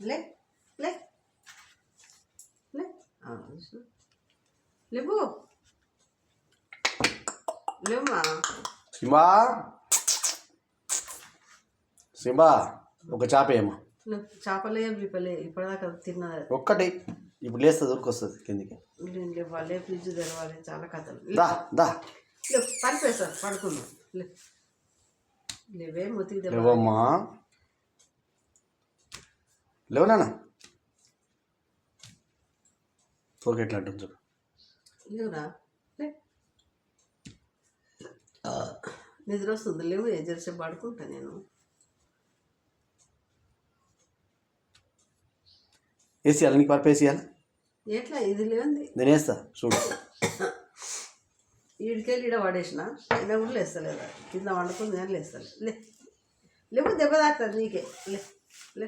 లే లే లే లేవు లేవమ్మా. సింబా సింబా ఒక చేప ఏమో. చేపలే బిప్పలే ఇప్పటిదాకా తిన్నది ఒక్కటి ఇప్పుడు లేస్తుంది ఉరికొస్తుంది కిందికి. వాళ్ళే ఫ్రిడ్జ్ తెరవాలి చాలా కథలు. దా దా పడిపోయేసారు పడుకున్నాం. లేవే మొత్తికి లేవమ్మా లేవు నాన్న. ఓకే ఎట్లా అంటుంది చూడు. లేవురా నిద్ర వస్తుంది. లేవు జరసేపు పడుకుంటా నేను. వేసేయాలి నీకు పరుపు వేసేయాలి. ఎట్లా ఇది లేవుంది నేను వేస్తా చూడు. ఈడికెళ్ళి ఈడ పడేసిన ఇలా కూడా లేస్తలేదా. కింద వండుకుంది కానీ లేస్తలే. లేవు దెబ్బ తాకుతుంది నీకే. లే